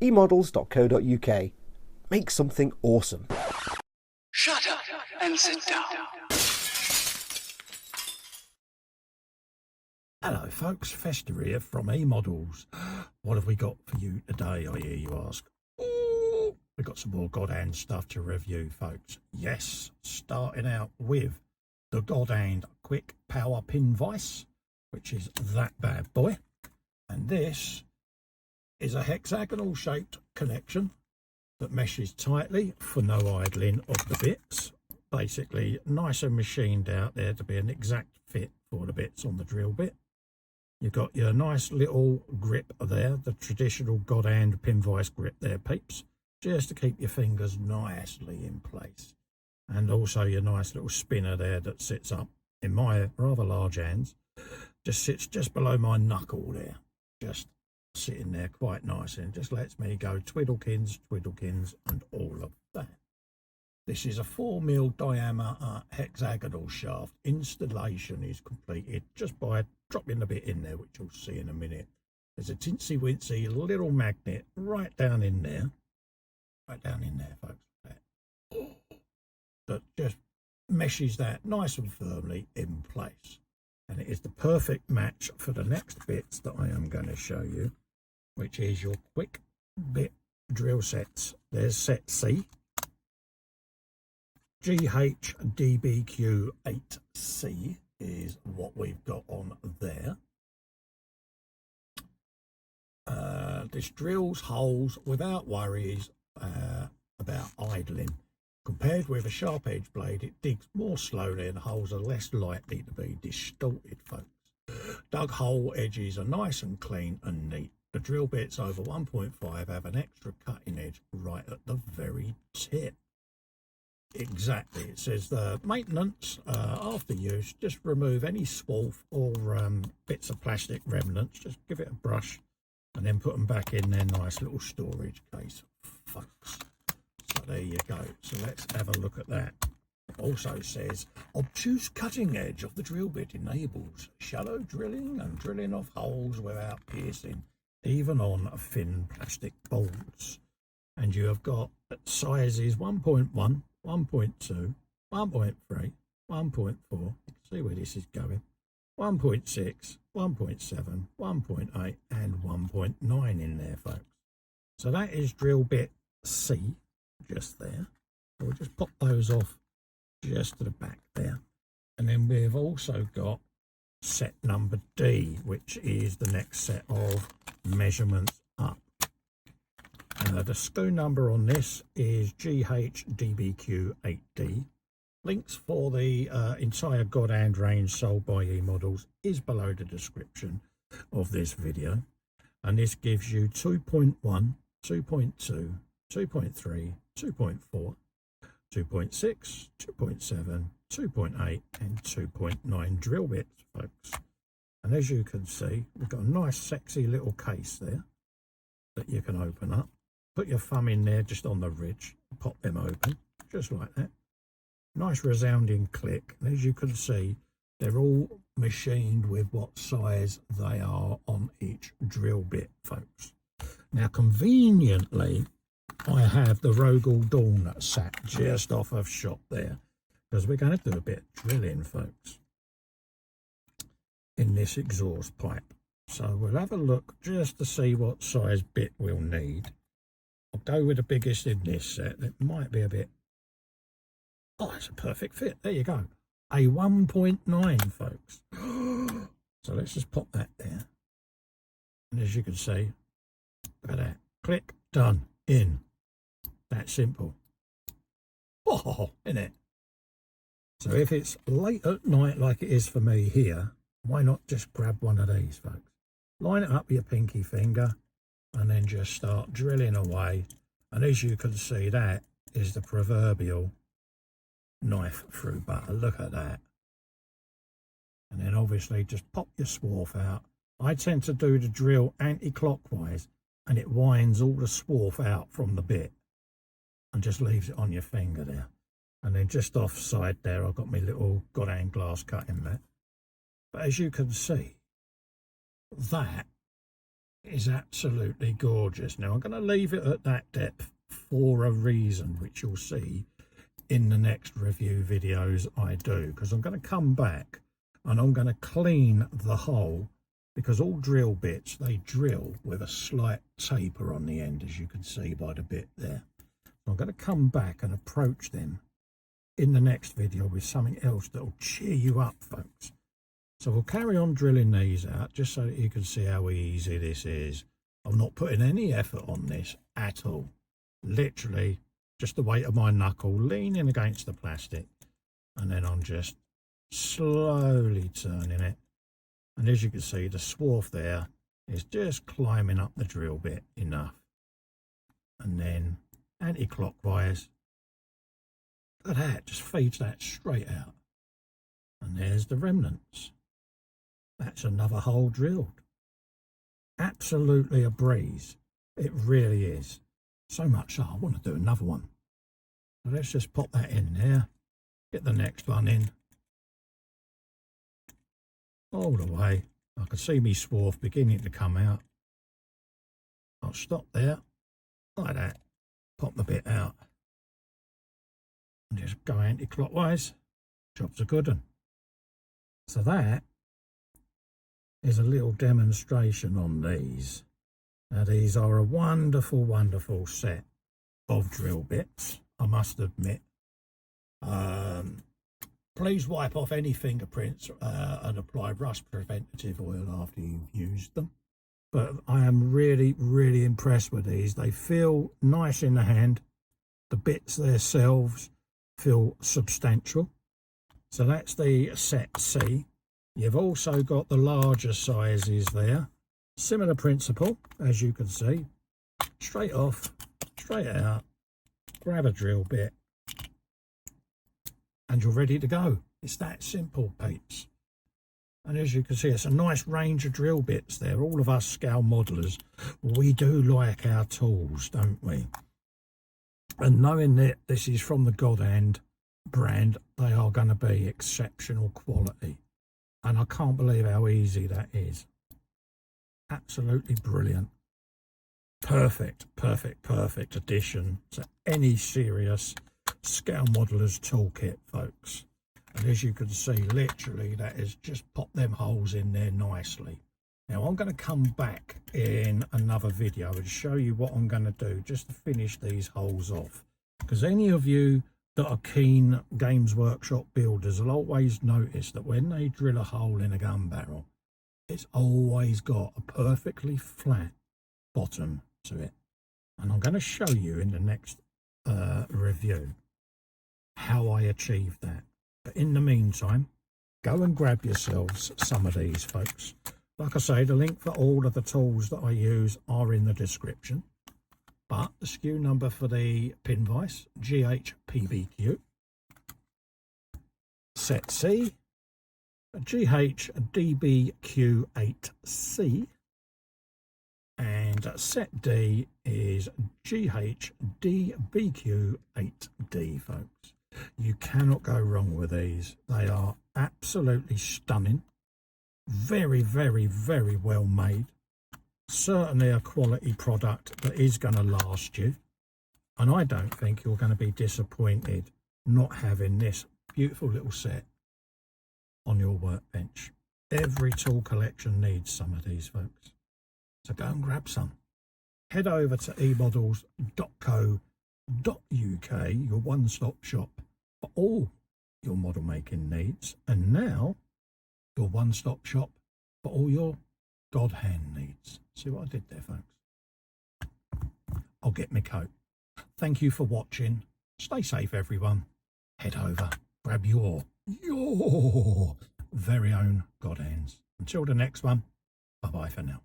eModels.co.uk. Make something awesome. Shut up and sit down. Hello folks, Festa here from eModels. What have we got for you today, I hear you ask? Ooh, we've got some more GodHand stuff to review, folks. Yes, starting out with the GodHand Quick Power Pin Vise, which is that bad boy. And this is a hexagonal shaped connection that meshes tightly for no idling of the bits. Basically nice and machined out there to be an exact fit for the bits on the drill bit. You've got your nice little grip there, the traditional GodHand pin vise grip there, peeps, just to keep your fingers nicely in place. And also your nice little spinner there that sits up in my rather large hands, just sits just below my knuckle there, just sitting there quite nice, and just lets me go twiddlekins, and all of that. This is a 4mm diameter hexagonal shaft. Installation is completed just by dropping a bit in there, which you'll see in a minute. There's a tinsy wincy little magnet right down in there, folks, that just meshes that nice and firmly in place. And it is the perfect match for the next bits that I am going to show you, which is your quick bit drill sets. There's set C, GHDBQ8C is what we've got on there. This drills holes without worries about idling. Compared with a sharp edge blade, it digs more slowly and holes are less likely to be distorted, folks. Dug hole edges are nice and clean and neat. The drill bits over 1.5 have an extra cutting edge right at the very tip. Exactly, it says the maintenance after use, just remove any swarf or bits of plastic remnants, just give it a brush and then put them back in their nice little storage case, folks. So there you go. So let's have a look at that. It also says obtuse cutting edge of the drill bit enables shallow drilling and drilling of holes without piercing, even on thin plastic bolts. And you have got sizes 1.1, 1.2, 1.3, 1.4. You can see where this is going. 1.6, 1.7, 1.8 and 1.9 in there, folks. So that is drill bit C just there. So we'll just pop those off just to the back there. And then we've also got set number D, which is the next set of measurements up. The SKU number on this is GHDBQ8D. Links for the entire GodHand range sold by eModels is below the description of this video. And this gives you 2.1, 2.2, 2.3, 2.4, 2.6, 2.7, 2.8 and 2.9 drill bits, folks. And as you can see, we've got a nice sexy little case there that you can open up. Put your thumb in there just on the ridge, pop them open, just like that. Nice resounding click. And as you can see, they're all machined with what size they are on each drill bit, folks. Now, conveniently, I have the Rogel Dawn sat just off of shop there, because we're going to do a bit of drilling, folks, in this exhaust pipe. So we'll have a look just to see what size bit we'll need. I'll go with the biggest in this set. It might be a bit... Oh, it's a perfect fit. There you go. A 1.9, folks. So let's just pop that there. And as you can see, look at that. Click, done, in. That simple. Oh, isn't it? So if it's late at night like it is for me here, why not just grab one of these, folks? Line it up with your pinky finger and then just start drilling away. And as you can see, that is the proverbial knife through butter. Look at that. And then obviously just pop your swarf out. I tend to do the drill anti-clockwise, and it winds all the swarf out from the bit and just leaves it on your finger there. And then just offside there, I've got my little GodHand glass cutting mat. But as you can see, that is absolutely gorgeous. Now I'm going to leave it at that depth for a reason, which you'll see in the next review videos I do, because I'm going to come back and I'm going to clean the hole, because all drill bits, they drill with a slight taper on the end, as you can see by the bit there. So I'm going to come back and approach them in the next video with something else that will cheer you up, folks. So we'll carry on drilling these out just so that you can see how easy this is. I'm not putting any effort on this at all. Literally just the weight of my knuckle leaning against the plastic, and then I'm just slowly turning it. And as you can see, the swarf there is just climbing up the drill bit enough. And then anti-clockwise, look at that, just feeds that straight out. And there's the remnants. That's another hole drilled. Absolutely a breeze. It really is. So much so I want to do another one. So let's just pop that in there. Get the next one in. All the way. I can see me swarf beginning to come out. I'll stop there. Like that. Pop the bit out. And just go anti-clockwise. Job's a good one. So that is a little demonstration on these. Now these are a wonderful, wonderful set of drill bits, I must admit. Please wipe off any fingerprints and apply rust preventative oil after you've used them. But I am really, really impressed with these. They feel nice in the hand. The bits themselves feel substantial. So that's the set C. You've also got the larger sizes there. Similar principle, as you can see. Straight off, straight out, grab a drill bit, and you're ready to go. It's that simple, peeps. And as you can see, it's a nice range of drill bits there. All of us scale modelers, we do like our tools, don't we? And knowing that this is from the GodHand brand, they are going to be exceptional quality. And I can't believe how easy that is. Absolutely brilliant. Perfect, perfect, perfect addition to any serious scale modeller's toolkit, folks. And as you can see, literally that is just pop them holes in there nicely. Now I'm going to come back in another video and show you what I'm going to do just to finish these holes off. Because any of you that are keen Games Workshop builders will always notice that when they drill a hole in a gun barrel, it's always got a perfectly flat bottom to it. And I'm going to show you in the next review how I achieved that. But in the meantime, go and grab yourselves some of these, folks. Like I say, the link for all of the tools that I use are in the description. But the SKU number for the pin vise, GHPBQ. Set C, GHDBQ8C. And set D is GHDBQ8D, folks. You cannot go wrong with these. They are absolutely stunning. Very, very, very well made. Certainly a quality product that is going to last you. And I don't think you're going to be disappointed not having this beautiful little set on your workbench. Every tool collection needs some of these, folks. So go and grab some. Head over to eModels.co.uk, your one-stop shop for all your model making needs. And now, your one-stop shop for all your GodHand needs. See what I did there, folks? I'll get my coat. Thank you for watching. Stay safe, everyone. Head over, grab your very own GodHands. Until the next one, bye-bye for now.